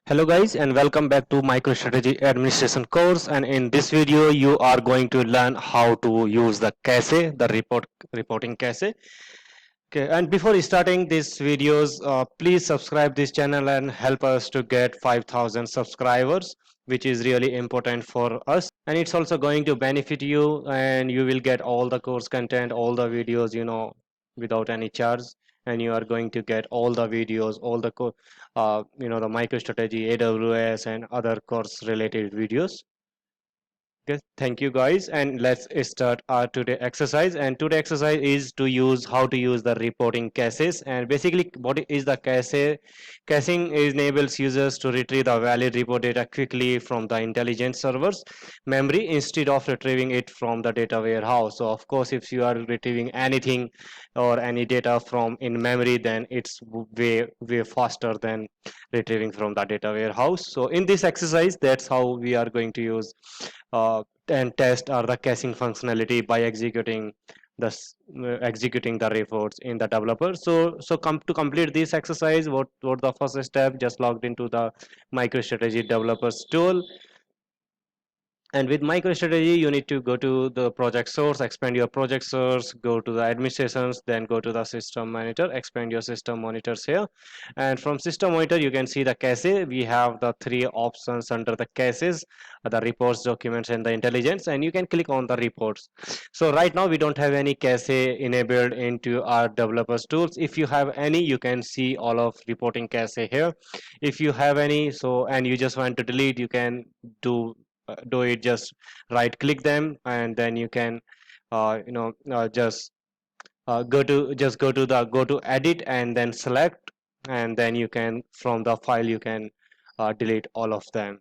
Hello guys and welcome back to MicroStrategy Administration course, and in this video you are going to learn how to use the cache, the reporting cache. Okay, and before starting these videos, please subscribe this channel and help us to get 5,000 subscribers, which is really important for us, and it's also going to benefit you, and you will get all the course content, all the videos, without any charge. And you are going to get all the videos, all the the MicroStrategy, AWS, and other course related videos. Okay, thank you guys, and let's start our today exercise. And today exercise is to use how to use the reporting caches. And basically, what is the cache? Caching enables users to retrieve the valid report data quickly from the intelligence servers memory instead of retrieving it from the data warehouse. So, of course, if you are retrieving anything or any data from in memory, then it's way faster than retrieving from the data warehouse. So, in this exercise, that's how we are going to use and test or the caching functionality by executing the reports in the developer. So come to complete this exercise, what the first step, just logged into the MicroStrategy developers tool. And with MicroStrategy, you need to go to the project source, expand your project source, go to the administrations, then go to the system monitor, expand your system monitors here. And from system monitor, you can see the cache. We have the three options under the caches, the reports, documents, and the intelligence. And you can click on the reports. So right now, we don't have any cache enabled into our developers tools. If you have any, you can see all of reporting cache here. If you have any, and you just want to delete, you can do it. Just right click them, and then you can just go to edit and then select, and then you can, from the file, you can delete all of them.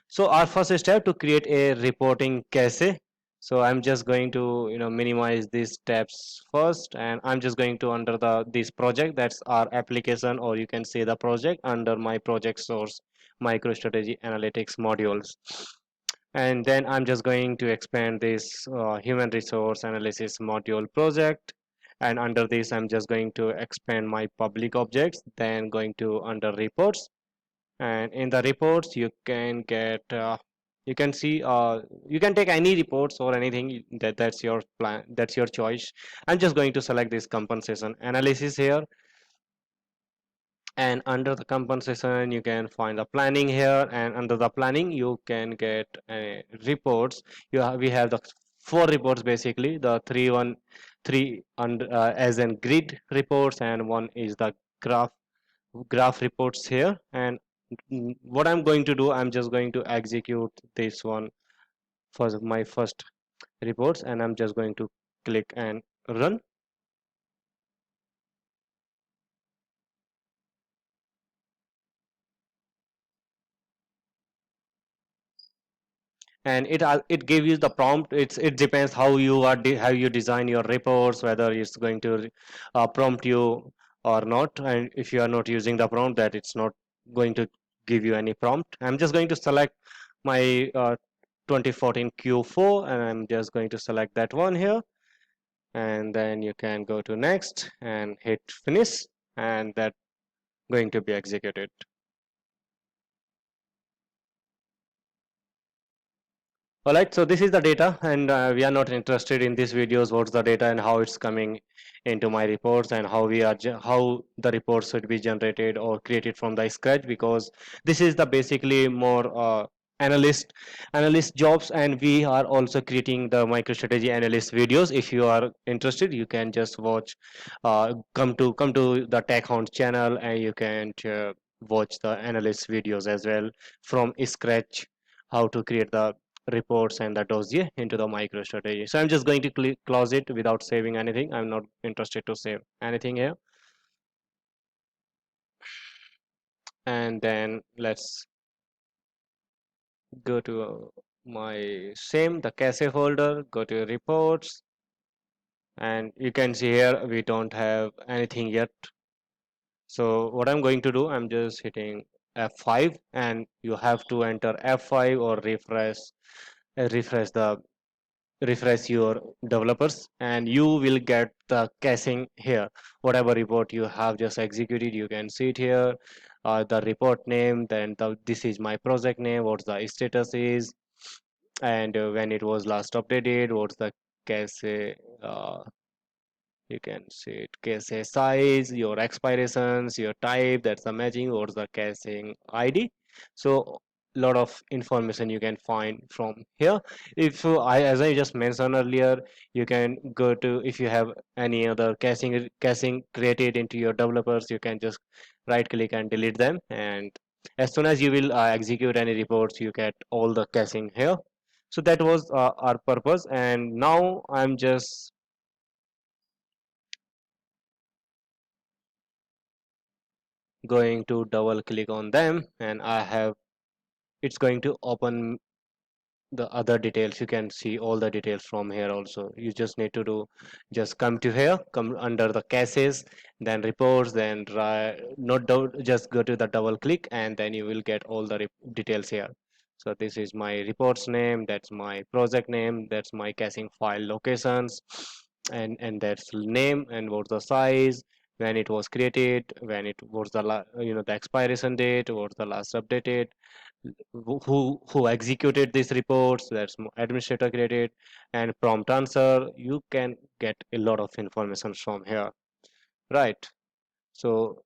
So our first step to create a reporting cache. So I'm just going to minimize these steps first, and I'm just going to under this project, that's our application, or you can say the project, under my project source MicroStrategy Analytics modules. And then I'm just going to expand this human resource analysis module project, and under this I'm just going to expand my public objects, then going to under reports. And in the reports you can get you can see you can take any reports or anything, that's your plan, that's your choice. I'm just going to select this compensation analysis here, and under the compensation you can find the planning here, and under the planning you can get reports. We have the four reports, basically the three under as in grid reports, and one is the graph reports here. And what I'm going to do, I'm just going to execute this one for my first reports, and I'm just going to click and run. And it gives you the prompt. It depends how how you design your reports, whether it's going to prompt you or not. And if you are not using the prompt, that it's not going to give you any prompt. I'm just going to select my 2014 Q4, and I'm just going to select that one here, and then you can go to next and hit finish, and that going to be executed. All right, so this is the data, and we are not interested in these videos what's the data and how it's coming into my reports, and how the reports should be generated or created from the scratch, because this is the basically more analyst jobs, and we are also creating the MicroStrategy analyst videos. If you are interested, you can just watch, come to the Tech Hound channel, and you can watch the analyst videos as well from scratch, how to create the reports and the dossier into the MicroStrategy. So I'm just going to close it without saving anything. I'm not interested to save anything here. And then let's go to my same the cache folder, go to reports, and you can see here we don't have anything yet. So what I'm going to do, I'm just hitting F5, and you have to enter F5 or refresh the refresh your developers, and you will get the caching here. Whatever report you have just executed, you can see it here. the report name, then this is my project name, what the status is, and when it was last updated, what's the case, uh, you can see it, case size, your expirations, your type, that's the matching, what's the caching ID. So lot of information you can find from here. If as I just mentioned earlier, you can go to, if you have any other caching created into your developers, you can just right click and delete them, and as soon as you will execute any reports, you get all the caching here. So that was our purpose, and now I'm just going to double click on them, and I have, it's going to open the other details. You can see all the details from here also. You just need to do, just come to here, come under the caches, then reports, then not just go to the double click, and then you will get all the details here. So this is my reports name, that's my project name, that's my caching file locations, and that's name, and what's the size, when it was created, when it was the the expiration date, what's the last updated, who executed these reports, that's administrator credit, and prompt answer. You can get a lot of information from here, right? So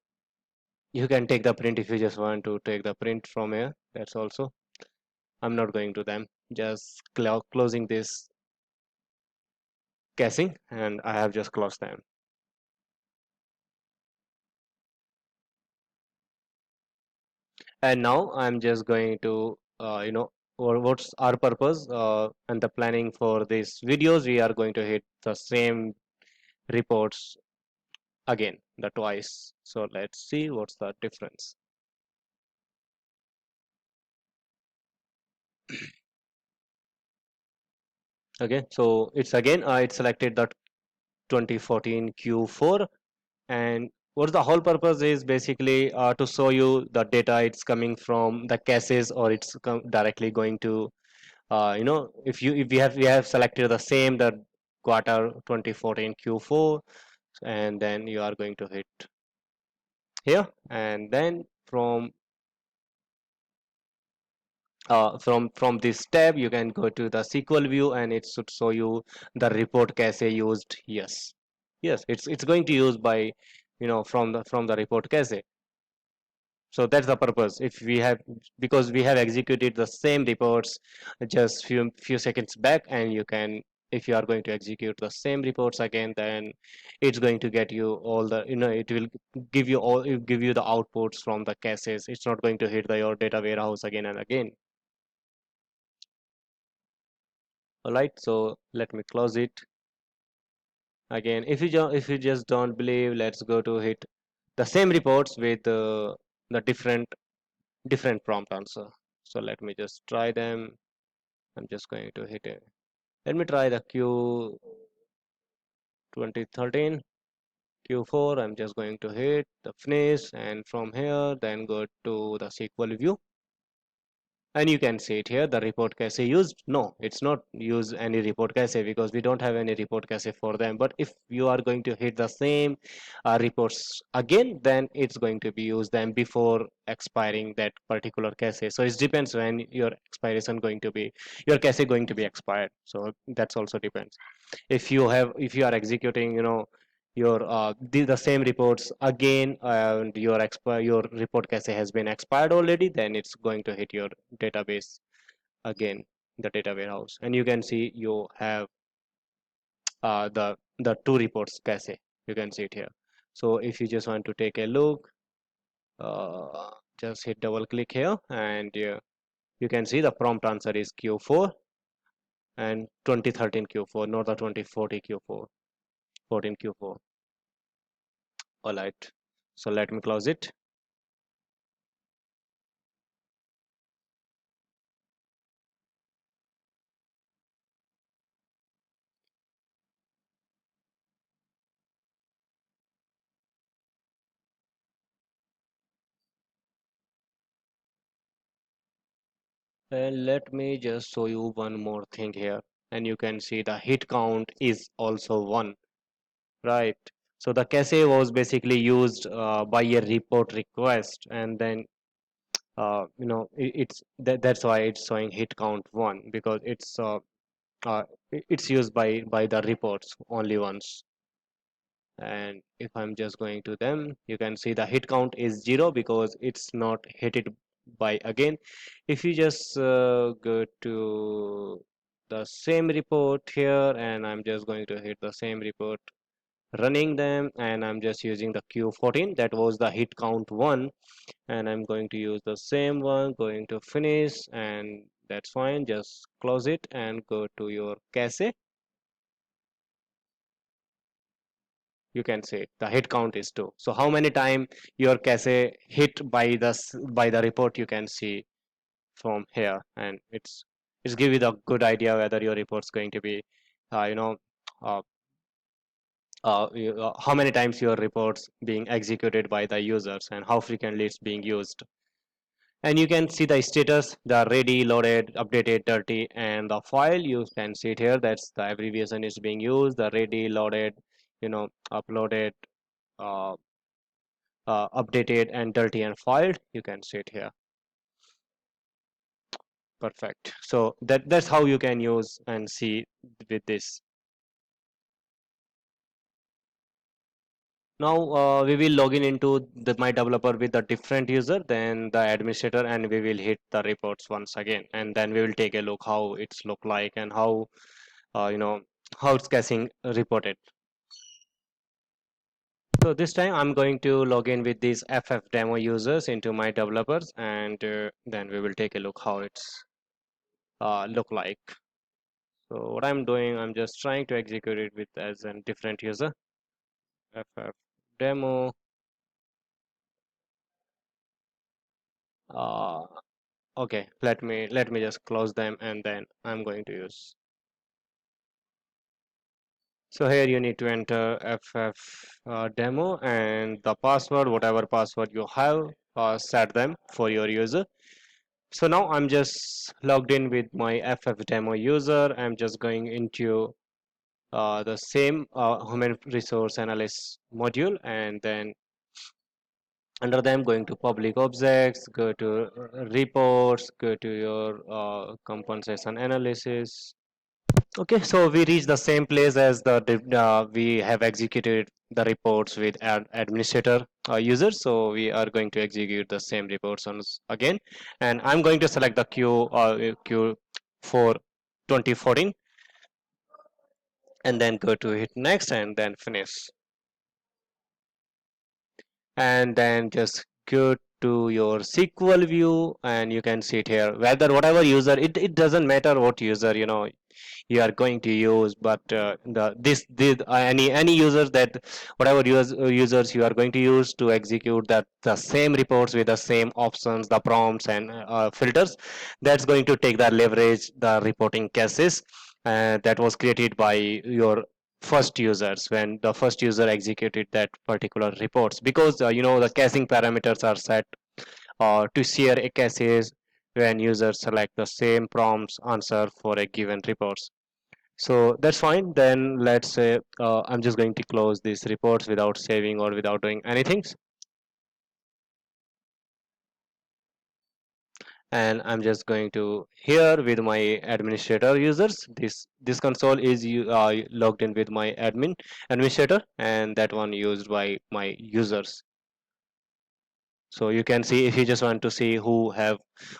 you can take the print if you just want to take the print from here, that's also, I'm not going to them, just closing this caching, and I have just closed them. And now I'm just going to or what's our purpose, and the planning for these videos, we are going to hit the same reports again, the twice. So let's see what's the difference. Okay, so it's again, it selected the 2014 Q4, and what's the whole purpose is basically to show you the data, it's coming from the caches, or it's directly going to if we have selected the same, the quarter 2014 Q4, and then you are going to hit here, and then from this tab you can go to the SQL view, and it should show you the report cache used. Yes, it's going to use by from the report cache. So that's the purpose. If we have, because we have executed the same reports just few seconds back, and you can, if you are going to execute the same reports again, then it's going to get you all the, it will give you the outputs from the caches. It's not going to hit your data warehouse again and again. All right, so let me close it again. If you just don't believe, let's go to hit the same reports with the different prompt answer. So let me just try them. I'm just going to hit it. Let me try the Q 2013 Q4. I'm just going to hit the finish, and from here then go to the SQL view. And you can see it here, the report cache used. No, it's not use any report cache because we don't have any report cache for them. But if you are going to hit the same reports again, then it's going to be used them before expiring that particular cache. So it depends when your expiration going to be, your cache going to be expired. So that's also depends. If you are executing, your the same reports again, and your report cache has been expired already, then it's going to hit your database again, the data warehouse, and you can see you have the two reports cache. You can see it here. So if you just want to take a look, just hit double click here, and you can see the prompt answer is Q4 and 2013 Q4, not the 2040 Q4, 14 Q4. All right, so let me close it. And let me just show you one more thing here, and you can see the hit count is also one, right? So the cache was basically used by a report request, and then it's that's why it's showing hit count 1, because it's used by the reports only once. And if I'm just going to them, you can see the hit count is 0 because it's not hit it by again. If you just go to the same report here, and I'm just going to hit the same report, running them, and I'm just using the Q14, that was the hit count 1, and I'm going to use the same one, going to finish, and that's fine. Just close it and go to your cache. You can say the hit count is 2. So how many time your cache hit by the report, you can see from here, and it's give you the good idea whether your report's going to be uh, you know uh, how many times your reports being executed by the users and how frequently it's being used. And you can see the status, the ready, loaded, updated, dirty, and the file. You can see it here. That's the abbreviation is being used. The ready, loaded, uploaded, uh, updated, and dirty and filed. You can see it here. Perfect. So that's how you can use and see with this. Now we will log in into my developer with a different user than the administrator, and we will hit the reports once again, and then we will take a look how it's look like and how uh, you know how it's getting reported. So this time I'm going to log in with these FF demo users into my developers, and then we will take a look how it's look like. So what I'm doing, I'm just trying to execute it with as a different user. FF demo. Uh, okay, let me just close them, and then I'm going to use. So here you need to enter FF demo and the password, whatever password you have, set them for your user. So now I'm just logged in with my FF demo user. I'm just going into the same human resource analyst module, and then under them going to public objects, go to reports, go to your compensation analysis. Okay, so we reach the same place as we have executed the reports with administrator users. So we are going to execute the same reports on again, and I'm going to select the Q for 2014, and then go to hit next, and then finish, and then just go to your SQL view, and you can see it here. Whether whatever user, it doesn't matter what user you are going to use, but any users that whatever users you are going to use to execute that the same reports with the same options, the prompts and filters, that's going to take the leverage the reporting cases that was created by your first users when the first user executed that particular reports, because the caching parameters are set to share a caches when users select the same prompts answer for a given reports. So that's fine. Then let's say I'm just going to close these reports without saving or without doing anything. And I'm just going to here with my administrator users. This console is logged in with my administrator, and that one used by my users. So you can see if you just want to see who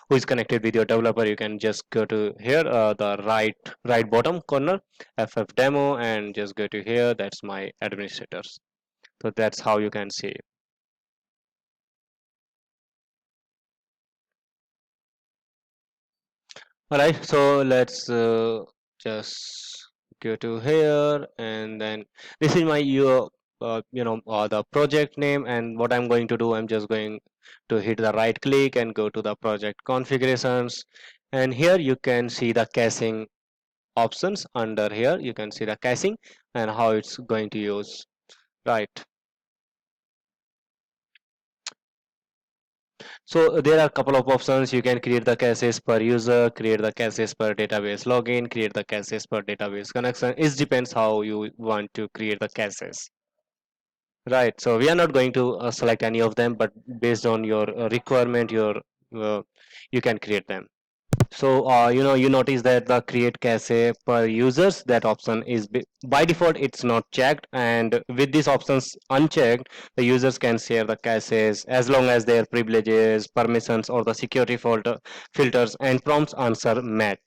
is connected with your developer, you can just go to here the right bottom corner FF demo, and just go to here. That's my administrators. So that's how you can see. All right, so let's just go to here, and then this is my the project name. And what I'm going to do, I'm just going to hit the right click and go to the project configurations, and here you can see the caching options. Under here you can see the caching and how it's going to use, right? So there are a couple of options. You can create the caches per user, create the caches per database login, create the caches per database connection. It depends how you want to create the caches. Right. So we are not going to select any of them, but based on your requirement, uh, you can create them. So you notice that the create cache per users, that option is by default it's not checked, and with these options unchecked, the users can share the caches as long as their privileges, permissions, or the security filters and prompts answer match.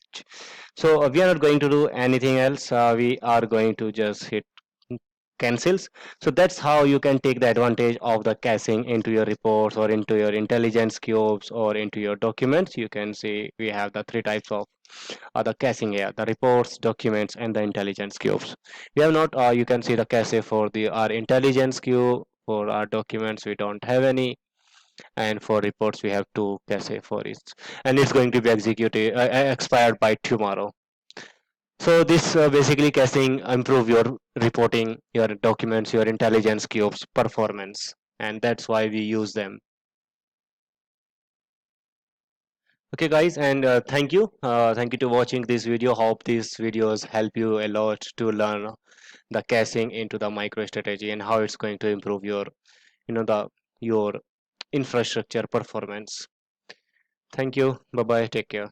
So we are not going to do anything else. We are going to just hit cancels. So that's how you can take the advantage of the caching into your reports or into your intelligence cubes or into your documents. You can see we have the three types of the caching here: the reports, documents, and the intelligence cubes. We have not you can see the cache for the our intelligence cube. For our documents we don't have any, and for reports we have two cache for each, and it's going to be executed expired by tomorrow. So this basically caching improve your reporting, your documents, your intelligence cubes performance, and that's why we use them. Okay, guys, and thank you to watching this video. Hope these videos help you a lot to learn the caching into the MicroStrategy and how it's going to improve your, the your infrastructure performance. Thank you. Bye bye. Take care.